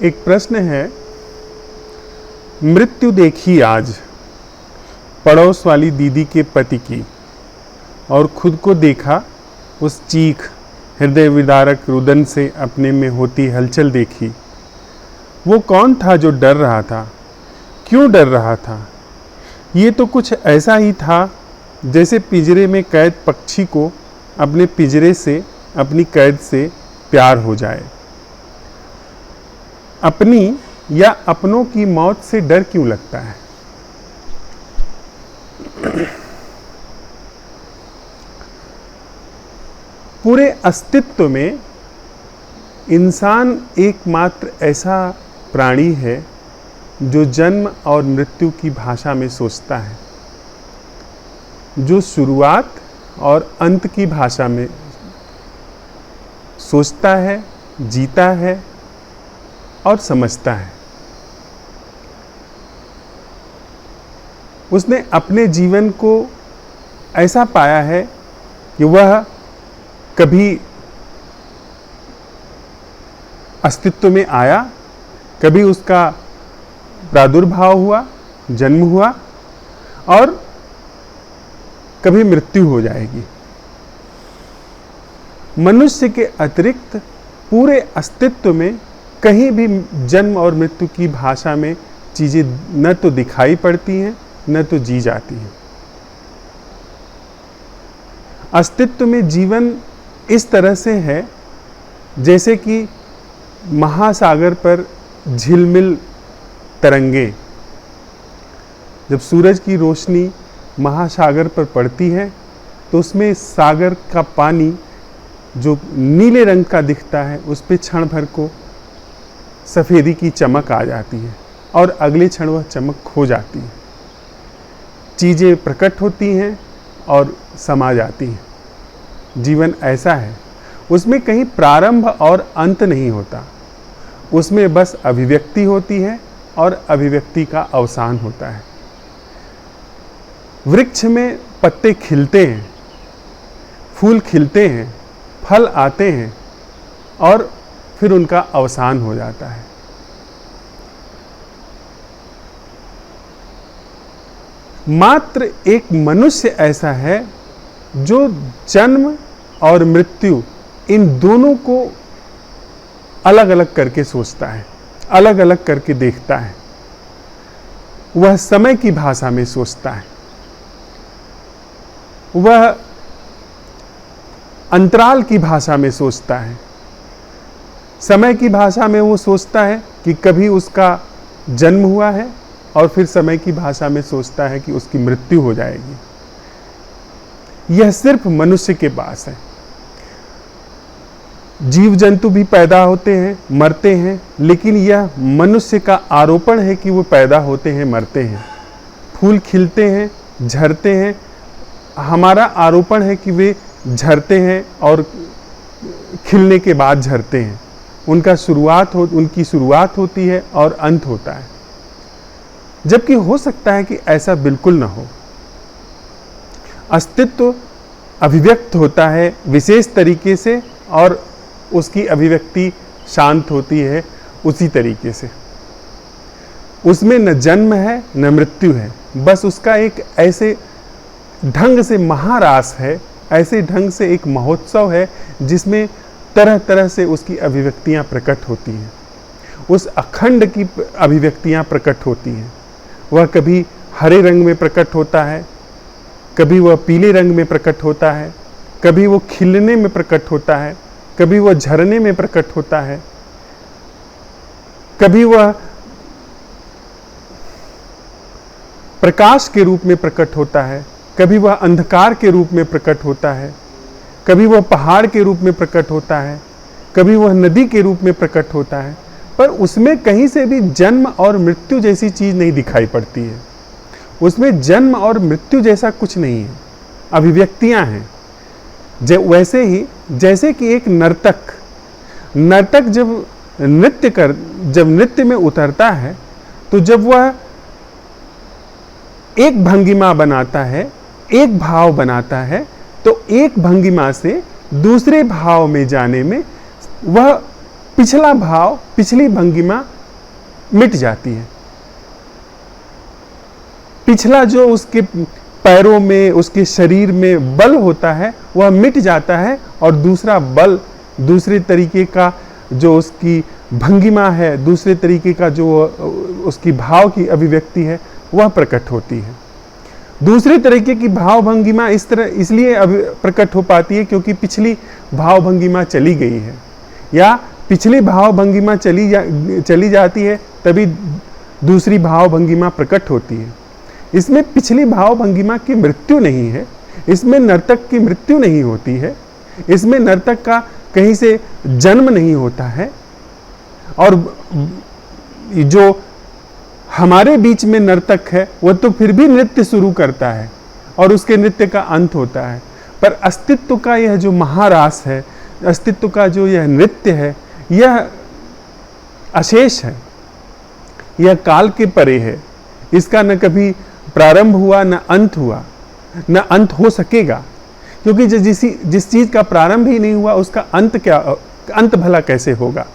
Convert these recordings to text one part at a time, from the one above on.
एक प्रश्न है, मृत्यु देखी आज पड़ोस वाली दीदी के पति की, और खुद को देखा उस चीख हृदय विदारक रुदन से अपने में होती हलचल देखी। वो कौन था जो डर रहा था, क्यों डर रहा था? ये तो कुछ ऐसा ही था जैसे पिंजरे में कैद पक्षी को अपने पिंजरे से, अपनी कैद से प्यार हो जाए। अपनी या अपनों की मौत से डर क्यों लगता है? पूरे अस्तित्व में इंसान एकमात्र ऐसा प्राणी है जो जन्म और मृत्यु की भाषा में सोचता है, जो शुरुआत और अंत की भाषा में सोचता है, जीता है और समझता है। उसने अपने जीवन को ऐसा पाया है कि वह कभी अस्तित्व में आया, कभी उसका प्रादुर्भाव हुआ, जन्म हुआ, और कभी मृत्यु हो जाएगी। मनुष्य के अतिरिक्त पूरे अस्तित्व में कहीं भी जन्म और मृत्यु की भाषा में चीजें न तो दिखाई पड़ती हैं, न तो जी जाती हैं। अस्तित्व में जीवन इस तरह से है जैसे कि महासागर पर झिलमिल तरंगे। जब सूरज की रोशनी महासागर पर पड़ती है तो उसमें सागर का पानी जो नीले रंग का दिखता है, उस पे क्षण भर को सफ़ेदी की चमक आ जाती है और अगले क्षण वह चमक खो जाती है। चीज़ें प्रकट होती हैं और समा जाती हैं। जीवन ऐसा है, उसमें कहीं प्रारंभ और अंत नहीं होता, उसमें बस अभिव्यक्ति होती है और अभिव्यक्ति का अवसान होता है। वृक्ष में पत्ते खिलते हैं, फूल खिलते हैं, फल आते हैं और फिर उनका अवसान हो जाता है। मात्र एक मनुष्य ऐसा है जो जन्म और मृत्यु इन दोनों को अलग अलग करके सोचता है, अलग अलग करके देखता है। वह समय की भाषा में सोचता है, वह अंतराल की भाषा में सोचता है। समय की भाषा में वो सोचता है कि कभी उसका जन्म हुआ है, और फिर समय की भाषा में सोचता है कि उसकी मृत्यु हो जाएगी। यह सिर्फ मनुष्य के पास है। जीव जंतु भी पैदा होते हैं, मरते हैं, लेकिन यह मनुष्य का आरोपण है कि वो पैदा होते हैं, मरते हैं। फूल खिलते हैं, झरते हैं, हमारा आरोपण है कि वे झरते हैं और खिलने के बाद झरते हैं। उनकी शुरुआत होती है और अंत होता है, जबकि हो सकता है कि ऐसा बिल्कुल ना हो। अस्तित्व अभिव्यक्त होता है विशेष तरीके से और उसकी अभिव्यक्ति शांत होती है उसी तरीके से। उसमें न जन्म है न मृत्यु है, बस उसका एक ऐसे ढंग से महारास है, ऐसे ढंग से एक महोत्सव है जिसमें तरह तरह से उसकी अभिव्यक्तियां प्रकट होती हैं। उस अखंड की अभिव्यक्तियां प्रकट होती हैं। वह कभी हरे रंग में प्रकट होता है, कभी वह पीले रंग में प्रकट होता है, कभी वो खिलने में प्रकट होता है, कभी वह झरने में प्रकट होता है, कभी वह प्रकाश के रूप में प्रकट होता है, कभी वह अंधकार के रूप में प्रकट होता है, कभी वह पहाड़ के रूप में प्रकट होता है, कभी वह नदी के रूप में प्रकट होता है, पर उसमें कहीं से भी जन्म और मृत्यु जैसी चीज नहीं दिखाई पड़ती है। उसमें जन्म और मृत्यु जैसा कुछ नहीं है, अभिव्यक्तियां हैं। वैसे ही जैसे कि एक नर्तक जब नृत्य में उतरता है, तो जब वह एक भंगिमा बनाता है, एक भाव बनाता है, तो एक भंगिमा से दूसरे भाव में जाने में वह पिछला भाव, पिछली भंगिमा मिट जाती है। पिछला जो उसके पैरों में, उसके शरीर में बल होता है वह मिट जाता है, और दूसरा बल, दूसरे तरीके का जो उसकी भंगिमा है, दूसरे तरीके का जो उसकी भाव की अभिव्यक्ति है वह प्रकट होती है। दूसरे तरीके की भाव भंगिमा इस तरह इसलिए प्रकट हो पाती है क्योंकि पिछली भाव भंगिमा चली गई है, या पिछली भाव भंगिमा चली जाती है तभी दूसरी भाव भंगिमा प्रकट होती है। इसमें पिछली भाव भंगिमा की मृत्यु नहीं है, इसमें नर्तक की मृत्यु नहीं होती है, इसमें नर्तक का कहीं से जन्म नहीं होता है, और जो हमारे बीच में नर्तक है वह तो फिर भी नृत्य शुरू करता है और उसके नृत्य का अंत होता है, पर अस्तित्व का यह जो महारास है, अस्तित्व का जो यह नृत्य है, यह अशेष है, यह काल के परे है। इसका न कभी प्रारंभ हुआ न अंत हुआ, न अंत हो सकेगा, क्योंकि जिस चीज का प्रारंभ ही नहीं हुआ उसका अंत भला कैसे होगा।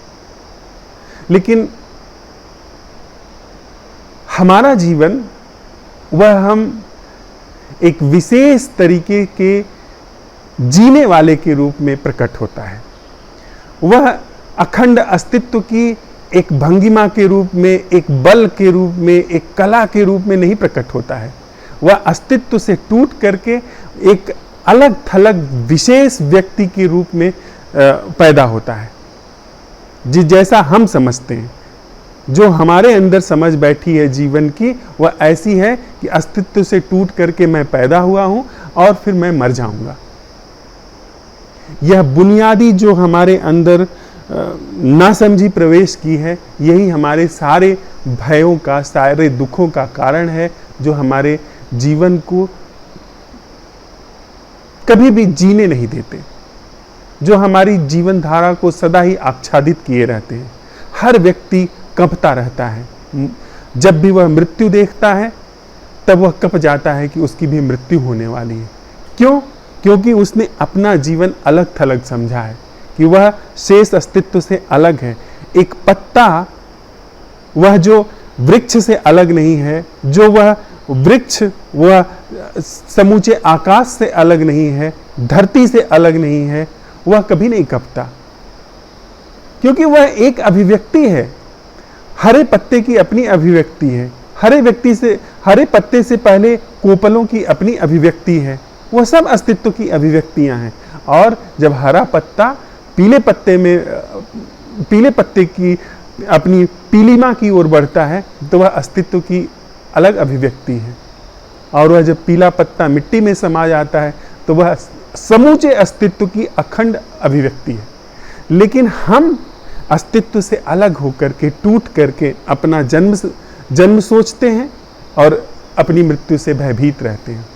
लेकिन हमारा जीवन वह हम एक विशेष तरीके के जीने वाले के रूप में प्रकट होता है। वह अखंड अस्तित्व की एक भंगिमा के रूप में, एक बल के रूप में, एक कला के रूप में नहीं प्रकट होता है। वह अस्तित्व से टूट करके एक अलग थलग विशेष व्यक्ति के रूप में पैदा होता है। जैसा हम समझते हैं, जो हमारे अंदर समझ बैठी है जीवन की, वह ऐसी है कि अस्तित्व से टूट करके मैं पैदा हुआ हूं और फिर मैं मर जाऊंगा। यह बुनियादी जो हमारे अंदर नासमझी प्रवेश की है, यही हमारे सारे भयों का, सारे दुखों का कारण है, जो हमारे जीवन को कभी भी जीने नहीं देते, जो हमारी जीवन धारा को सदा ही आच्छादित किए रहते हैं। हर व्यक्ति कंपता रहता है, जब भी वह मृत्यु देखता है तब वह कंप जाता है कि उसकी भी मृत्यु होने वाली है। क्यों? क्योंकि उसने अपना जीवन अलग थलग समझा है, कि वह शेष अस्तित्व से अलग है। एक पत्ता वह जो वृक्ष से अलग नहीं है, जो वह वृक्ष वह समूचे आकाश से अलग नहीं है, धरती से अलग नहीं है, वह कभी नहीं कंपता, क्योंकि वह एक अभिव्यक्ति है। हरे पत्ते की अपनी अभिव्यक्ति है, हरे पत्ते से पहले कोपलों की अपनी अभिव्यक्ति है, वह सब अस्तित्व की अभिव्यक्तियां हैं। और जब हरा पत्ता पीले पत्ते की अपनी पीलिमा की ओर बढ़ता है तो वह अस्तित्व की अलग अभिव्यक्ति है, और वह जब पीला पत्ता मिट्टी में समा जाता है तो वह समूचे अस्तित्व की अखंड अभिव्यक्ति है। लेकिन हम अस्तित्व से अलग होकर के, टूट करके अपना जन्म सोचते हैं और अपनी मृत्यु से भयभीत रहते हैं।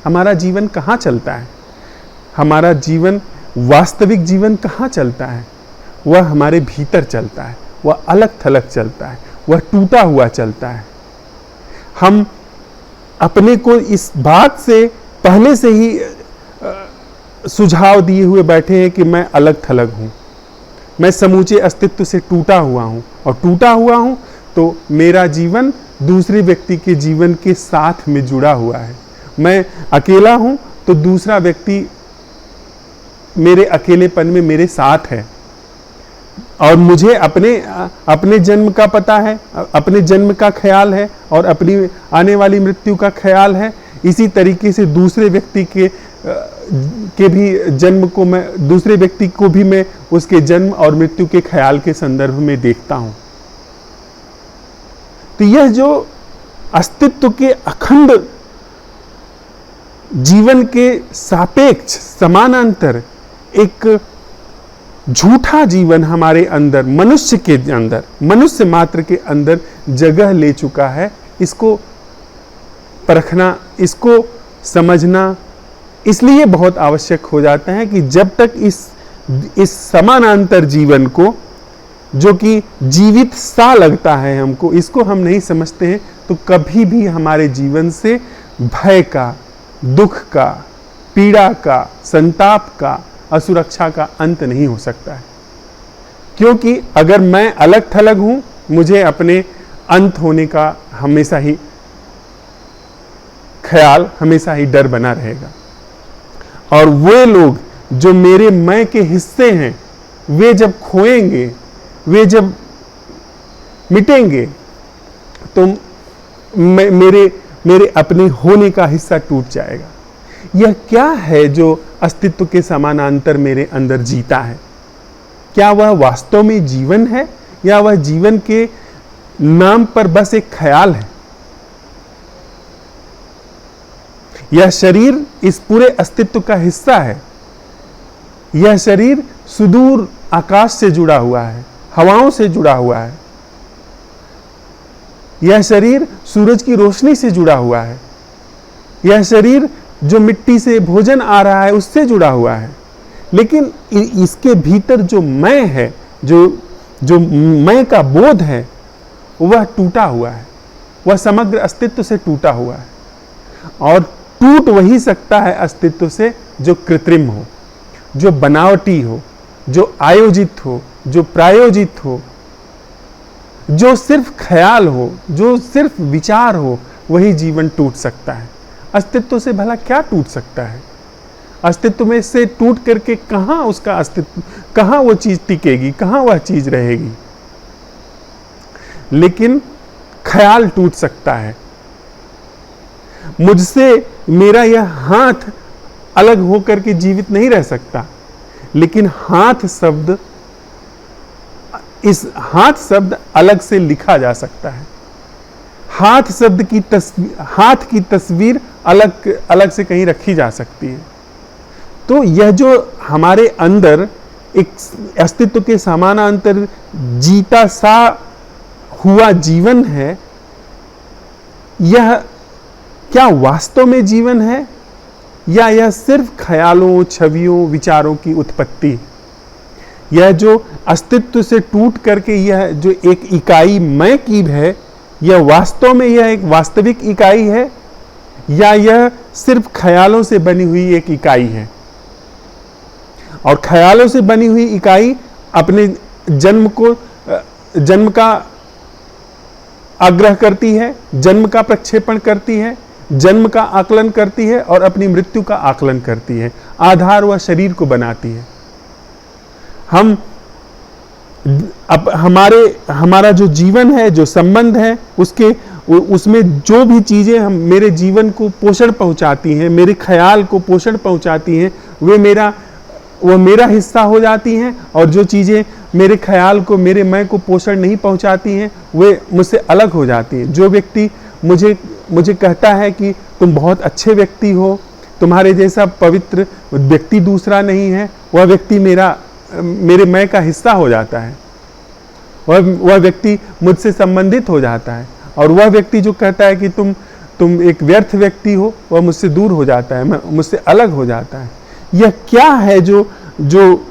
हमारा जीवन कहाँ चलता है? हमारा जीवन, वास्तविक जीवन कहाँ चलता है? वह हमारे भीतर चलता है, वह अलग थलग चलता है, वह टूटा हुआ चलता है। हम अपने को इस बात से पहले से ही सुझाव दिए हुए बैठे हैं कि मैं अलग थलग हूं, मैं समूचे अस्तित्व से टूटा हुआ हूं, और टूटा हुआ हूं तो मेरा जीवन दूसरे व्यक्ति के जीवन के साथ में जुड़ा हुआ है। मैं अकेला हूं तो दूसरा व्यक्ति मेरे अकेलेपन में मेरे साथ है, और मुझे अपने जन्म का पता है, अपने जन्म का ख्याल है, और अपनी आने वाली मृत्यु का ख्याल है। इसी तरीके से दूसरे व्यक्ति के भी जन्म को मैं, दूसरे व्यक्ति को भी मैं उसके जन्म और मृत्यु के ख्याल के संदर्भ में देखता हूं। तो यह जो अस्तित्व के अखंड जीवन के सापेक्ष समानांतर एक झूठा जीवन हमारे अंदर, मनुष्य के अंदर, मनुष्य मात्र के अंदर जगह ले चुका है, इसको परखना, इसको समझना इसलिए बहुत आवश्यक हो जाता है कि जब तक इस समानांतर जीवन को, जो कि जीवित सा लगता है हमको, इसको हम नहीं समझते हैं, तो कभी भी हमारे जीवन से भय का, दुख का, पीड़ा का, संताप का, असुरक्षा का अंत नहीं हो सकता है। क्योंकि अगर मैं अलग थलग हूं, मुझे अपने अंत होने का हमेशा ही ख्याल, हमेशा ही डर बना रहेगा। और वे लोग जो मेरे मैं के हिस्से हैं, वे जब खोएंगे, वे जब मिटेंगे, तो मेरे अपने होने का हिस्सा टूट जाएगा। यह क्या है जो अस्तित्व के समानांतर मेरे अंदर जीता है? क्या वह वास्तव में जीवन है, या वह जीवन के नाम पर बस एक ख्याल है? यह शरीर इस पूरे अस्तित्व का हिस्सा है। यह शरीर सुदूर आकाश से जुड़ा हुआ है, हवाओं से जुड़ा हुआ है। यह शरीर सूरज की रोशनी से जुड़ा हुआ है। यह शरीर जो मिट्टी से भोजन आ रहा है उससे जुड़ा हुआ है। लेकिन इसके भीतर जो मैं है, जो मैं का बोध है, वह टूटा हुआ है। वह समग्र अस्तित्व से टूटा हुआ है। और टूट वही सकता है अस्तित्व से जो कृत्रिम हो, जो बनावटी हो, जो आयोजित हो, जो प्रायोजित हो, जो सिर्फ ख्याल हो, जो सिर्फ विचार हो। वही जीवन टूट सकता है। अस्तित्व से भला क्या टूट सकता है? अस्तित्व में से टूट करके कहां उसका अस्तित्व, कहां वो चीज टिकेगी, कहां वह चीज रहेगी? लेकिन ख्याल टूट सकता है। मुझसे मेरा यह हाथ अलग होकर के जीवित नहीं रह सकता, लेकिन हाथ शब्द, इस हाथ शब्द अलग से लिखा जा सकता है। हाथ शब्द की तस्वीर, हाथ की तस्वीर अलग से कहीं रखी जा सकती है। तो यह जो हमारे अंदर एक अस्तित्व के समानांतर जीता सा हुआ जीवन है, यह क्या वास्तव में जीवन है, या यह सिर्फ ख्यालों, छवियों, विचारों की उत्पत्ति? यह जो अस्तित्व से टूट करके यह जो एक इकाई मैं की है, यह वास्तव में यह एक वास्तविक इकाई है, या यह सिर्फ ख्यालों से बनी हुई एक इकाई है? और ख्यालों से बनी हुई इकाई अपने जन्म का आग्रह करती है, जन्म का प्रक्षेपण करती है, जन्म का आकलन करती है और अपनी मृत्यु का आकलन करती है। आधार व शरीर को बनाती है। हम अब हमारा जो जीवन है, जो संबंध है, उसमें जो भी चीजें हम मेरे जीवन को पोषण पहुंचाती हैं, मेरे ख्याल को पोषण पहुंचाती हैं, वो मेरा हिस्सा हो जाती हैं। और जो चीजें मेरे ख्याल को, मेरे मैं को पोषण नहीं पहुंचाती हैं, वे मुझसे अलग हो जाती हैं। जो व्यक्ति मुझे कहता है कि तुम बहुत अच्छे व्यक्ति हो, तुम्हारे जैसा पवित्र व्यक्ति दूसरा नहीं है, वह व्यक्ति मेरे मैं का हिस्सा हो जाता है। वह व्यक्ति मुझसे संबंधित हो जाता है। और वह व्यक्ति जो कहता है कि तुम एक व्यर्थ व्यक्ति हो, वह मुझसे दूर हो जाता है, मुझसे अलग हो जाता है। यह क्या है जो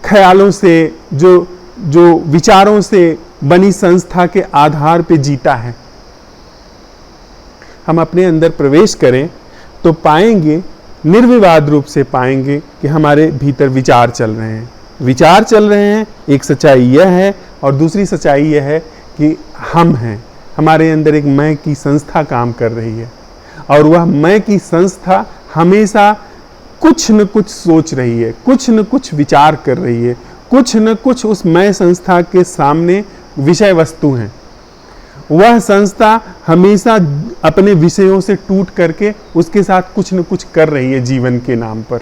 ख्यालों से, जो विचारों से बनी संस्था के आधार पे जीता है? हम अपने अंदर प्रवेश करें तो पाएंगे, निर्विवाद रूप से पाएंगे कि हमारे भीतर विचार चल रहे हैं। विचार चल रहे हैं। एक सच्चाई यह है, और दूसरी सच्चाई यह है कि हम हैं, हमारे अंदर एक मैं की संस्था काम कर रही है। और वह मैं की संस्था हमेशा कुछ न कुछ सोच रही है, कुछ न कुछ विचार कर रही है, कुछ न कुछ उस मैं संस्था के सामने विषय वस्तु हैं। वह संस्था हमेशा अपने विषयों से टूट करके उसके साथ कुछ न कुछ कर रही है जीवन के नाम पर,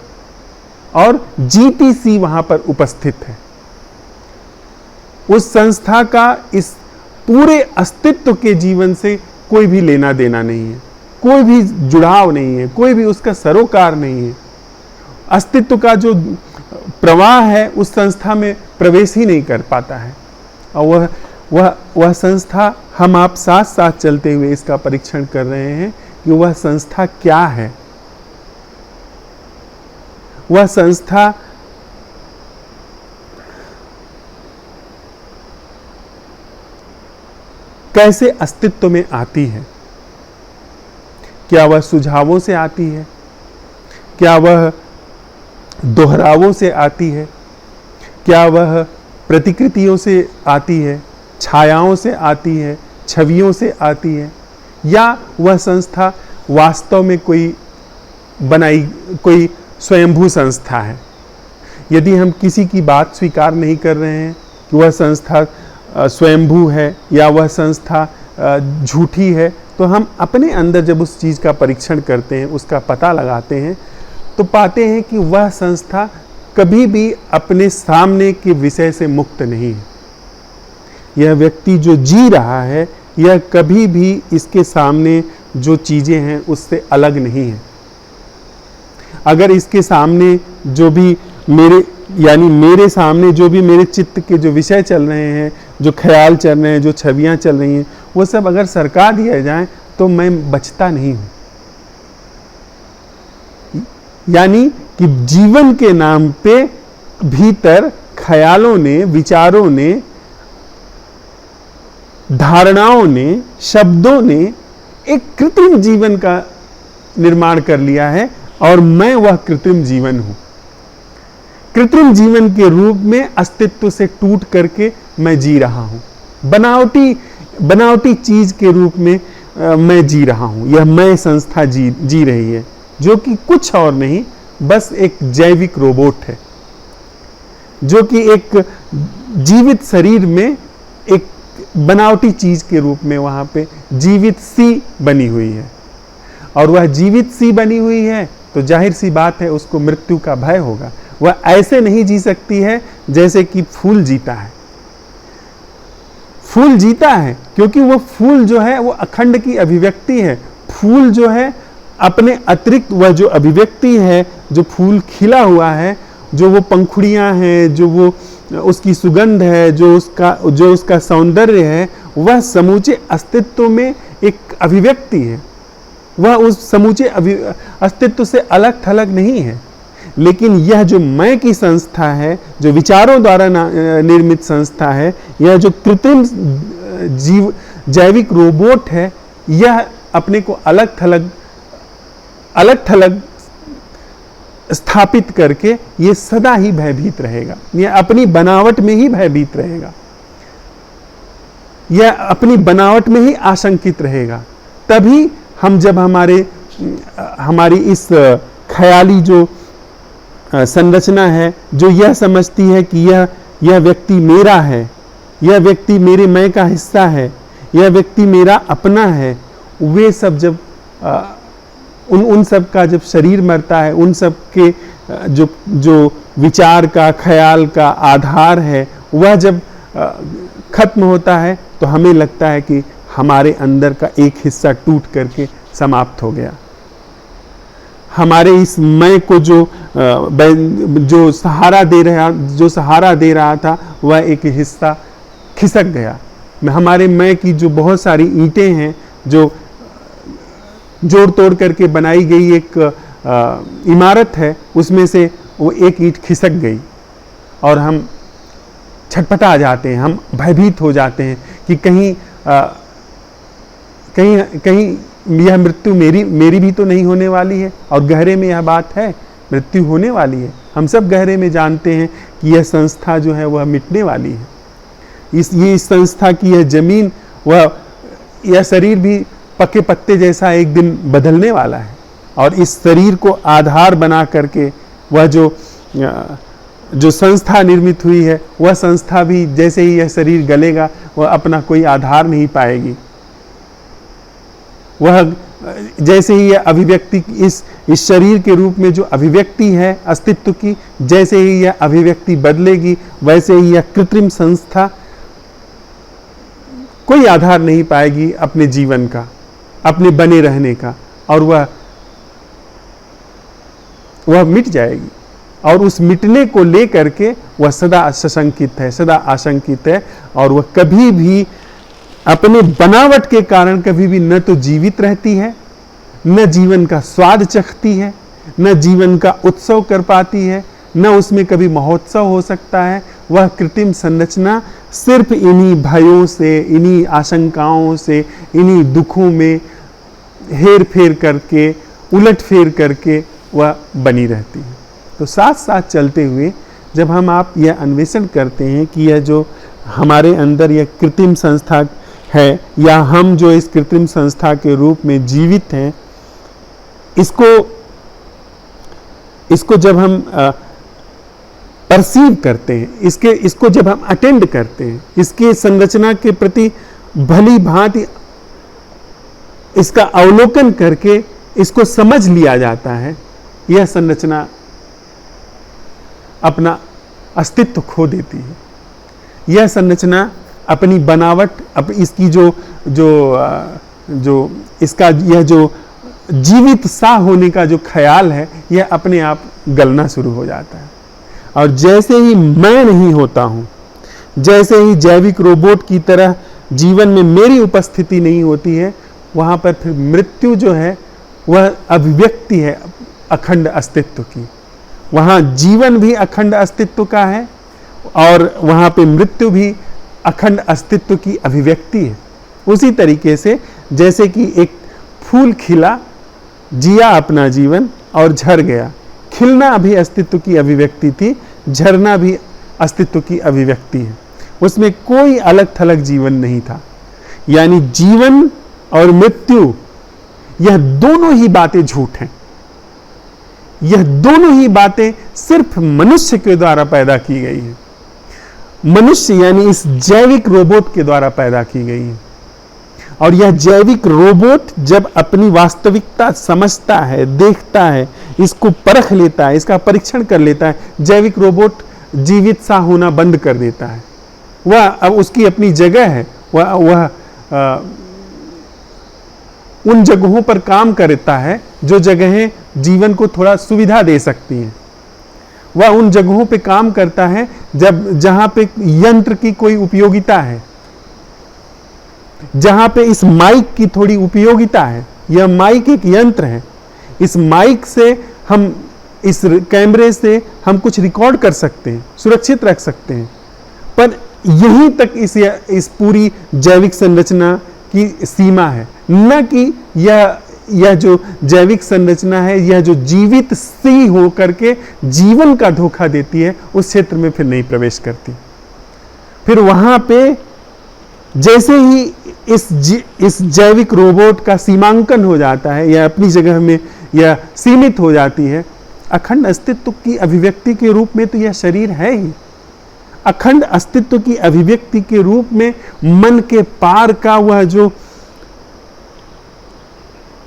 और जीती सी वहां पर उपस्थित है। उस संस्था का इस पूरे अस्तित्व के जीवन से कोई भी लेना देना नहीं है, कोई भी जुड़ाव नहीं है, कोई भी उसका सरोकार नहीं है। अस्तित्व का जो प्रवाह है उस संस्था में प्रवेश ही नहीं कर पाता है। और वह संस्था, हम आप साथ साथ चलते हुए इसका परीक्षण कर रहे हैं कि वह संस्था क्या है। वह संस्था कैसे अस्तित्व में आती है? क्या वह सुझावों से आती है? क्या वह दोहरावों से आती है? क्या वह प्रतिकृतियों से आती है, छायाओं से आती है, छवियों से आती है, या वह संस्था वास्तव में कोई स्वयंभू संस्था है? यदि हम किसी की बात स्वीकार नहीं कर रहे हैं कि वह संस्था स्वयंभू है या वह संस्था झूठी है, तो हम अपने अंदर जब उस चीज़ का परीक्षण करते हैं, उसका पता लगाते हैं, तो पाते हैं कि वह संस्था कभी भी अपने सामने के विषय से मुक्त नहीं है। यह व्यक्ति जो जी रहा है, यह कभी भी इसके सामने जो चीज़ें हैं उससे अलग नहीं है। अगर इसके सामने जो भी मेरे सामने जो भी मेरे चित्त के जो विषय चल रहे हैं, जो ख्याल चल रहे हैं, जो छवियां चल रही हैं, वो सब अगर सरका दिया जाए तो मैं बचता नहीं हूं। यानी कि जीवन के नाम पे भीतर ख्यालों ने, विचारों ने, धारणाओं ने, शब्दों ने एक कृत्रिम जीवन का निर्माण कर लिया है, और मैं वह कृत्रिम जीवन हूं। कृत्रिम जीवन के रूप में अस्तित्व से टूट करके मैं जी रहा हूं। बनावटी चीज के रूप में मैं जी रहा हूं। यह मैं संस्था जी रही है, जो कि कुछ और नहीं, बस एक जैविक रोबोट है, जो कि एक जीवित शरीर में एक बनावटी चीज के रूप में वहां पे जीवित सी बनी हुई है। और वह जीवित सी बनी हुई है तो जाहिर सी बात है उसको मृत्यु का भय होगा। वह ऐसे नहीं जी सकती है जैसे कि फूल जीता है। फूल जीता है क्योंकि वह फूल जो है वो अखंड की अभिव्यक्ति है। फूल जो है अपने अतिरिक्त वह जो अभिव्यक्ति है, जो फूल खिला हुआ है, जो वो पंखुड़ियां हैं, जो वो उसकी सुगंध है, जो उसका सौंदर्य है, वह समूचे अस्तित्व में एक अभिव्यक्ति है। वह उस समूचे अस्तित्व से अलग थलग नहीं है। लेकिन यह जो मैं की संस्था है, जो विचारों द्वारा निर्मित संस्था है, यह जो कृत्रिम जैविक रोबोट है, यह अपने को अलग थलग स्थापित करके ये सदा ही भयभीत रहेगा। यह अपनी बनावट में ही भयभीत रहेगा, यह अपनी बनावट में ही आशंकित रहेगा। तभी हम जब हमारी इस ख्याली जो संरचना है, जो यह समझती है कि यह व्यक्ति मेरा है, यह व्यक्ति मेरे मैं का हिस्सा है, यह व्यक्ति मेरा अपना है, वे सब जब उन सब का जब शरीर मरता है, उन सब के जो विचार का, ख्याल का आधार है, वह जब खत्म होता है, तो हमें लगता है कि हमारे अंदर का एक हिस्सा टूट करके समाप्त हो गया। हमारे इस मैं को जो सहारा दे रहा था, वह एक हिस्सा खिसक गया। हमारे मैं की जो बहुत सारी ईंटें हैं, जो जोड़ तोड़ करके बनाई गई एक इमारत है, उसमें से वो एक ईंट खिसक गई और हम छटपटा जाते हैं, हम भयभीत हो जाते हैं कि कहीं यह मृत्यु मेरी भी तो नहीं होने वाली है। और गहरे में यह बात है, मृत्यु होने वाली है। हम सब गहरे में जानते हैं कि यह संस्था जो है वह मिटने वाली है। इस संस्था की यह जमीन, यह शरीर भी पके पत्ते जैसा एक दिन बदलने वाला है। और इस शरीर को आधार बना करके वह जो संस्था निर्मित हुई है, वह संस्था भी जैसे ही यह शरीर गलेगा, वह अपना कोई आधार नहीं पाएगी। वह जैसे ही यह अभिव्यक्ति इस शरीर के रूप में जो अभिव्यक्ति है अस्तित्व की, जैसे ही यह अभिव्यक्ति बदलेगी, वैसे ही यह कृत्रिम संस्था कोई आधार नहीं पाएगी अपने जीवन का, अपने बने रहने का, और वह मिट जाएगी। और उस मिटने को लेकर के वह सदा सशंकित है, सदा आशंकित है। और वह कभी भी अपने बनावट के कारण कभी भी न तो जीवित रहती है, न जीवन का स्वाद चखती है, न जीवन का उत्सव कर पाती है, न उसमें कभी महोत्सव हो सकता है। वह कृत्रिम संरचना सिर्फ इन्हीं भयों से, इन्हीं आशंकाओं से, इन्हीं दुखों में हेर फेर करके, उलट फेर करके वह बनी रहती है। तो साथ साथ चलते हुए जब आप यह अन्वेषण करते हैं कि यह जो हमारे अंदर यह कृत्रिम संस्था है, या हम जो इस कृत्रिम संस्था के रूप में जीवित हैं, इसको जब हम परसीव करते हैं, इसको जब हम अटेंड करते हैं, इसकी संरचना के प्रति भली भांति इसका अवलोकन करके इसको समझ लिया जाता है, यह संरचना अपना अस्तित्व खो देती है। यह संरचना अपनी बनावट, इसकी जो इसका यह जो जीवित सा होने का जो ख्याल है, यह अपने आप गलना शुरू हो जाता है। और जैसे ही मैं नहीं होता हूं, जैसे ही जैविक रोबोट की तरह जीवन में मेरी उपस्थिति नहीं होती है, वहां पर फिर मृत्यु जो है वह अभिव्यक्ति है अखंड अस्तित्व की। वहां जीवन भी अखंड अस्तित्व का है और वहां पे मृत्यु भी अखंड अस्तित्व की अभिव्यक्ति है। उसी तरीके से जैसे कि एक फूल खिला, जिया अपना जीवन और झड़ गया। खिलना भी अस्तित्व की अभिव्यक्ति थी, झरना भी अस्तित्व की अभिव्यक्ति है। उसमें कोई अलग थलग जीवन नहीं था। यानी जीवन और मृत्यु, यह दोनों ही बातें झूठ हैं। यह दोनों ही बातें सिर्फ मनुष्य के द्वारा पैदा की गई हैं। मनुष्य यानी इस जैविक रोबोट के द्वारा पैदा की गई है। और यह जैविक रोबोट जब अपनी वास्तविकता समझता है, देखता है, इसको परख लेता है, इसका परीक्षण कर लेता है, जैविक रोबोट जीवित सा होना बंद कर देता है। वह अब उसकी अपनी जगह है, वह उन जगहों पर काम करता है जो जगहें जीवन को थोड़ा सुविधा दे सकती हैं। वह उन जगहों पे काम करता है जहां पे यंत्र की कोई उपयोगिता है, जहां पे इस माइक की थोड़ी उपयोगिता है। यह माइक एक यंत्र है। इस माइक से हम, इस कैमरे से हम कुछ रिकॉर्ड कर सकते हैं, सुरक्षित रख सकते हैं, पर यहीं तक इस पूरी जैविक संरचना की सीमा है। न कि यह जो जैविक संरचना है, यह जो जीवित सी हो करके जीवन का धोखा देती है, उस क्षेत्र में फिर नहीं प्रवेश करती। फिर वहां पे जैसे ही इस जैविक रोबोट का सीमांकन हो जाता है, या अपनी जगह में यह सीमित हो जाती है, अखंड अस्तित्व की अभिव्यक्ति के रूप में तो यह शरीर है ही। अखंड अस्तित्व की अभिव्यक्ति के रूप में मन के पार का वह जो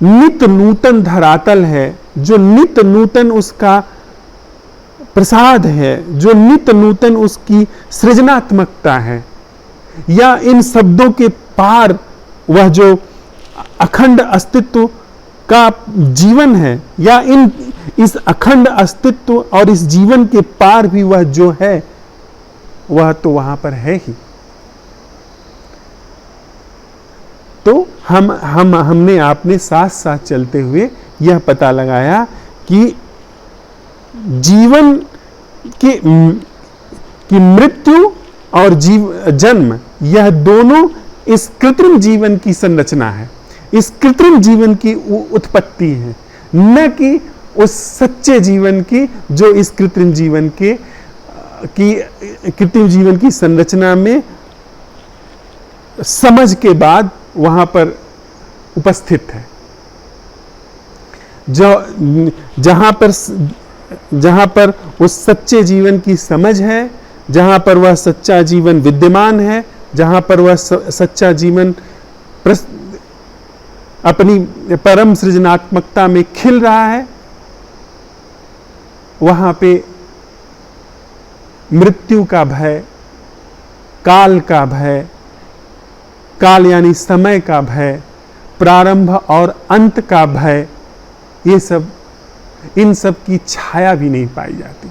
नित नूतन धरातल है, जो नित नूतन उसका प्रसाद है, जो नित नूतन उसकी सृजनात्मकता है, या इन शब्दों के पार वह जो अखंड अस्तित्व का जीवन है, या इस अखंड अस्तित्व और इस जीवन के पार भी वह जो है, वह तो वहां पर है ही। तो हमने आपने साथ साथ चलते हुए यह पता लगाया कि जीवन की मृत्यु और जन्म, यह दोनों इस कृत्रिम जीवन की संरचना है, इस कृत्रिम जीवन की उत्पत्ति है, न कि उस सच्चे जीवन की जो इस कृत्रिम जीवन की संरचना में समझ के बाद वहां पर उपस्थित है। जहां पर उस सच्चे जीवन की समझ है, जहां पर वह सच्चा जीवन विद्यमान है, जहां पर वह सच्चा जीवन अपनी परम सृजनात्मकता में खिल रहा है, वहां पे मृत्यु का भय, काल का भय, काल यानी समय का भय, प्रारंभ और अंत का भय, इन सब की छाया भी नहीं पाई जाती।